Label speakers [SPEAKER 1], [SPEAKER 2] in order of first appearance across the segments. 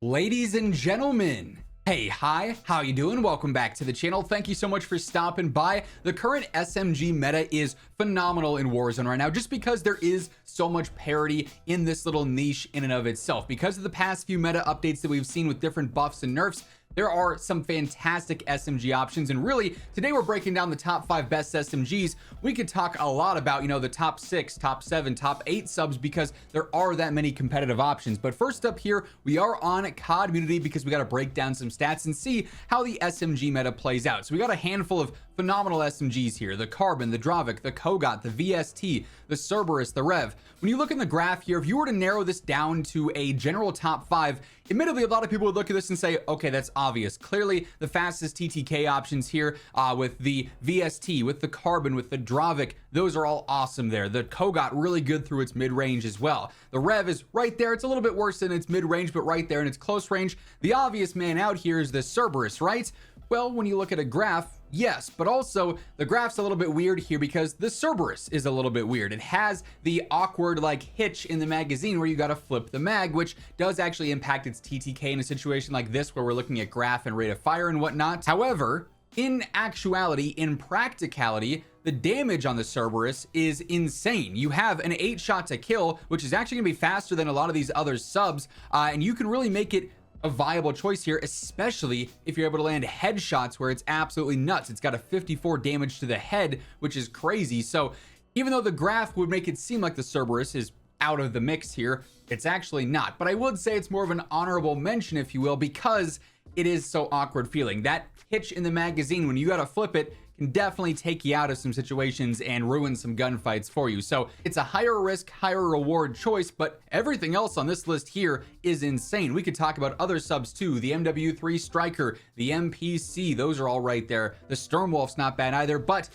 [SPEAKER 1] Ladies and gentlemen, hey, hi, how you doing? Welcome back to the channel. Thank you so much for stopping by. The current SMG meta is phenomenal in Warzone right now, just because there is so much parity in this little niche in and of itself. Because of the past few meta updates that we've seen with different buffs and nerfs, there are some fantastic SMG options, and really today we're breaking down the top 5 best SMGs. We could talk a lot about, the top 6, top 7, top 8 subs, because there are that many competitive options. But first up here, we are on COD Community because we got to break down some stats and see how the SMG meta plays out. So we got a handful of phenomenal SMGs here: the Carbon, the Dravec, the Kogat, the VST, the Cerberus, the Rev. When you look in the graph here, if you were to narrow this down to a general top 5, admittedly a lot of people would look at this and say, okay, that's obvious. Clearly the fastest TTK options here, with the VST, with the Carbon, with the Dravec, those are all awesome there. The Kogat really good through its mid-range as well. The Rev is right there. It's a little bit worse than its mid-range, but right there in its close range. The obvious man out here is the Cerberus, right? Well, when you look at a graph, yes, but also the graph's a little bit weird here because the Cerberus is a little bit weird. It has the awkward hitch in the magazine where you got to flip the mag, which does actually impact its TTK in a situation like this where we're looking at graph and rate of fire and whatnot. However, in actuality, in practicality, the damage on the Cerberus is insane. You have an 8 shot to kill, which is actually gonna be faster than a lot of these other subs, and you can really make it a viable choice here, especially if you're able to land headshots where it's absolutely nuts. It's got a 54 damage to the head, which is crazy. So even though the graph would make it seem like the Cerberus is out of the mix here, it's actually not. But I would say it's more of an honorable mention, if you will, because it is so awkward feeling. That hitch in the magazine, when you gotta flip it, can definitely take you out of some situations and ruin some gunfights for you. So it's a higher risk, higher reward choice, but everything else on this list here is insane. We could talk about other subs too: the MW3 Striker, the MPC, those are all right there. The Sturmwolf's not bad either, but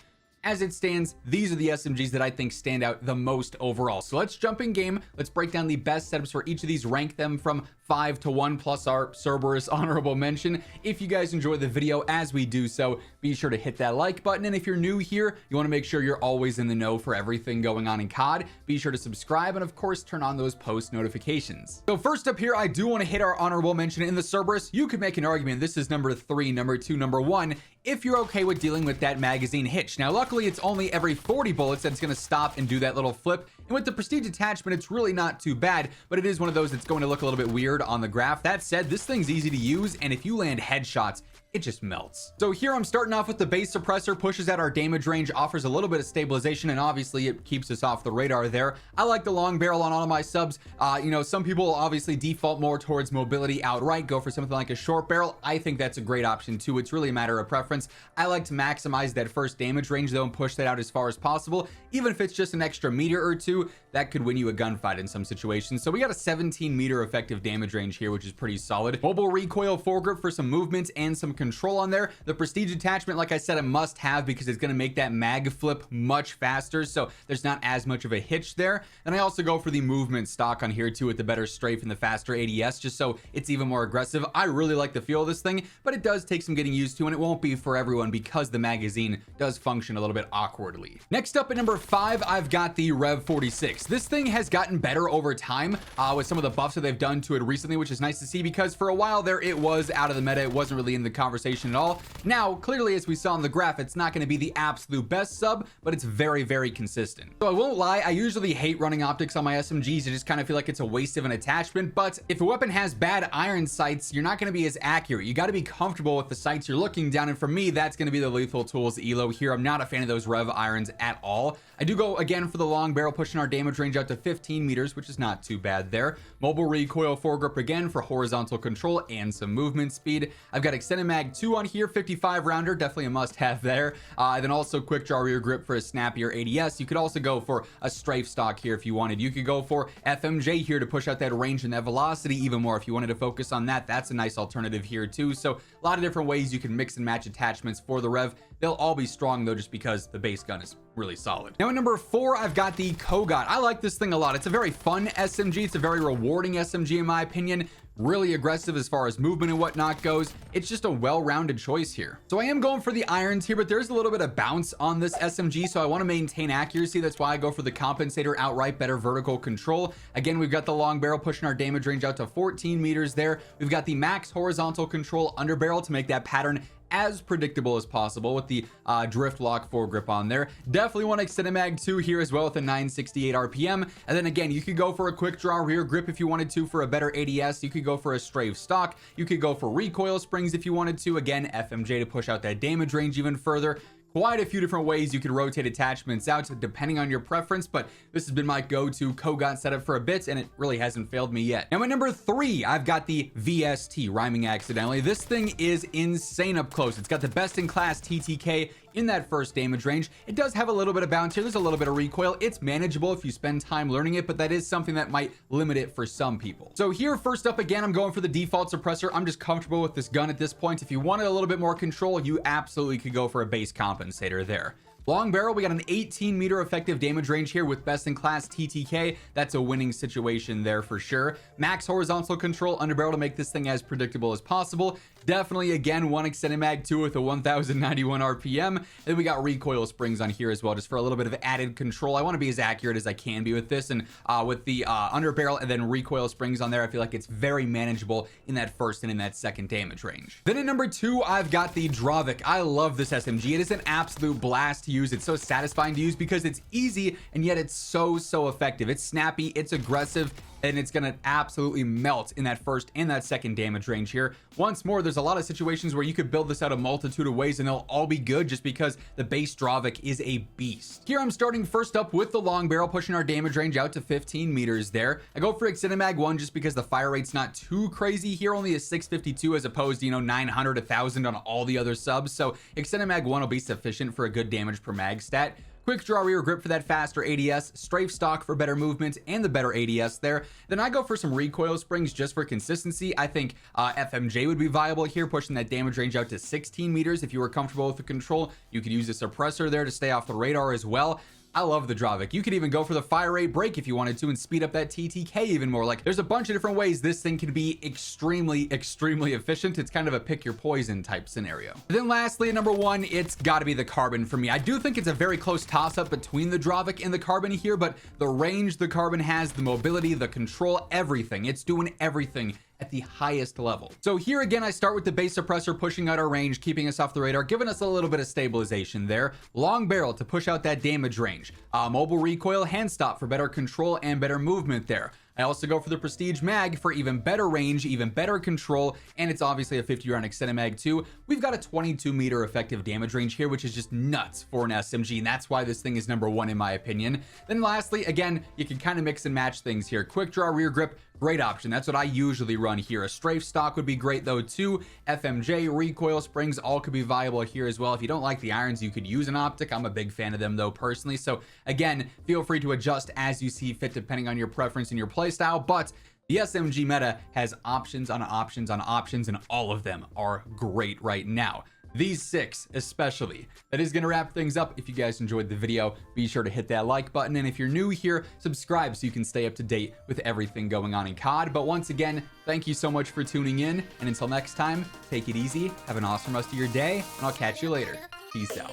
[SPEAKER 1] as it stands, these are the SMGs that I think stand out the most overall. So let's jump in game. Let's break down the best setups for each of these, rank them from 5 to 1, plus our Cerberus honorable mention. If you guys enjoy the video as we do so, be sure to hit that like button. And if you're new here, you want to make sure you're always in the know for everything going on in COD, be sure to subscribe and of course turn on those post notifications. So first up here, I do want to hit our honorable mention in the Cerberus. You could make an argument this is number 3, number 2, number 1, if you're okay with dealing with that magazine hitch. Now, luckily, it's only every 40 bullets that's going to stop and do that little flip. And with the Prestige attachment, it's really not too bad, but it is one of those that's going to look a little bit weird on the graph. That said, this thing's easy to use, and if you land headshots, it just melts. So here I'm starting off with the base suppressor, pushes out our damage range, offers a little bit of stabilization, and obviously it keeps us off the radar there. I like the long barrel on all of my subs. Some people obviously default more towards mobility outright, go for something like a short barrel. I think that's a great option too. It's really a matter of preference. I like to maximize that first damage range though and push that out as far as possible. Even if it's just an extra meter or two, that could win you a gunfight in some situations. So we got a 17 meter effective damage range here, which is pretty solid. Mobile recoil foregrip for some movement and some control on there. The Prestige attachment, like I said, a must have because it's going to make that mag flip much faster, so there's not as much of a hitch there. And I also go for the movement stock on here too, with the better strafe and the faster ADS, just so it's even more aggressive. I really like the feel of this thing, but it does take some getting used to, and it won't be for everyone because the magazine does function a little bit awkwardly. Next up at number 5, I've got the Rev 46. This thing has gotten better over time with some of the buffs that they've done to it recently, which is nice to see, because for a while there it was out of the meta. It wasn't really in the conversation at all. Now, clearly, as we saw in the graph, it's not going to be the absolute best sub, but it's very, very consistent. So I won't lie, I usually hate running optics on my SMGs. I just kind of feel like it's a waste of an attachment, but if a weapon has bad iron sights, you're not going to be as accurate. You got to be comfortable with the sights you're looking down, and for me, that's going to be the Lethal Tools Elo here. I'm not a fan of those Rev irons at all. I do go again for the long barrel, pushing our damage range out to 15 meters, which is not too bad there. Mobile recoil foregrip again for horizontal control and some movement speed. I've got extended mag 2 on here, 55 rounder, definitely a must have there. Then also quick draw rear grip for a snappier ADS. You could also go for a strafe stock here if you wanted. You could go for FMJ here to push out that range and that velocity even more if you wanted to focus on that. That's a nice alternative here too. So a lot of different ways you can mix and match attachments for the Rev. They'll all be strong though, just because the base gun is really solid. Now at number 4, I've got the Kogat. I like this thing a lot. It's a very fun SMG. It's a very rewarding SMG in my opinion. really aggressive as far as movement and whatnot goes. It's just a well-rounded choice here. So I am going for the irons here, but there's a little bit of bounce on this SMG, so I want to maintain accuracy. That's why I go for the compensator outright, better vertical control. Again, we've got the long barrel pushing our damage range out to 14 meters there. We've got the max horizontal control under barrel to make that pattern as predictable as possible with the drift lock foregrip on there. Definitely want to extend a mag 2 here as well with a 968 RPM. And then again, you could go for a quick draw rear grip if you wanted to for a better ADS. You could go for a strafe stock. You could go for recoil springs if you wanted to. Again, FMJ to push out that damage range even further. Quite a few different ways you could rotate attachments out depending on your preference, but this has been my go-to Kogat setup for a bit, and it really hasn't failed me yet. Now at number 3, I've got the VST, rhyming accidentally. This thing is insane up close. It's got the best-in-class TTK in that first damage range. It does have a little bit of bounce here. There's a little bit of recoil. It's manageable if you spend time learning it, but that is something that might limit it for some people. So here, first up, again, I'm going for the default suppressor. I'm just comfortable with this gun at this point. If you wanted a little bit more control, you absolutely could go for a base compensator there. Long barrel, we got an 18 meter effective damage range here with best in class TTK. That's a winning situation there for sure. Max horizontal control under barrel to make this thing as predictable as possible. Definitely, again, one extended mag 2 with a 1091 RPM. Then we got recoil springs on here as well, just for a little bit of added control. I want to be as accurate as I can be with this, and with the under barrel and then recoil springs on there, I feel like it's very manageable in that first and in that second damage range. Then at number 2, I've got the Dravec. I love this SMG. It is an absolute blast to use. It's so satisfying to use because it's easy and yet it's so effective. It's snappy, it's aggressive, and it's gonna absolutely melt in that first and that second damage range here. Once more, there's a lot of situations where you could build this out a multitude of ways and they'll all be good just because the base Dravec is a beast. Here I'm starting first up with the long barrel, pushing our damage range out to 15 meters there. I go for extended mag 1 just because the fire rate's not too crazy here, only a 652 as opposed to 900, 1000 on all the other subs. So extended mag 1 will be sufficient for a good damage per mag stat. Quick draw rear grip for that faster ADS, strafe stock for better movement and the better ADS there. Then I go for some recoil springs just for consistency. I think FMJ would be viable here, pushing that damage range out to 16 meters. If you were comfortable with the control, you could use a suppressor there to stay off the radar as well. I love the Dravec. You could even go for the fire rate break if you wanted to and speed up that TTK even more. Like, there's a bunch of different ways this thing can be extremely efficient. It's kind of a pick your poison type scenario. And then lastly, at number 1, it's got to be the Carbon for me. I do think it's a very close toss-up between the Dravec and the Carbon here, but the range the Carbon has, the mobility, the control, everything. It's doing everything at the highest level. So here again, I start with the base suppressor pushing out our range, keeping us off the radar, giving us a little bit of stabilization there. Long barrel to push out that damage range. Mobile recoil hand stop for better control and better movement there. I also go for the Prestige Mag for even better range, even better control, and it's obviously a 50 round extended mag too. We've got a 22 meter effective damage range here, which is just nuts for an SMG, and that's why this thing is number 1 in my opinion. Then lastly, again, you can kind of mix and match things here. Quick draw rear grip, great option. That's what I usually run here. A strafe stock would be great though too. FMJ, recoil springs, all could be viable here as well. If you don't like the irons, you could use an optic. I'm a big fan of them though personally. So again, feel free to adjust as you see fit depending on your preference and your playstyle, but the SMG Meta has options on options on options, and all of them are great right now. These 6 especially. That is going to wrap things up. If you guys enjoyed the video, be sure to hit that like button, and if you're new here, subscribe so you can stay up to date with everything going on in COD. But once again, thank you so much for tuning in, and until next time, take it easy, have an awesome rest of your day, and I'll catch you later. Peace out.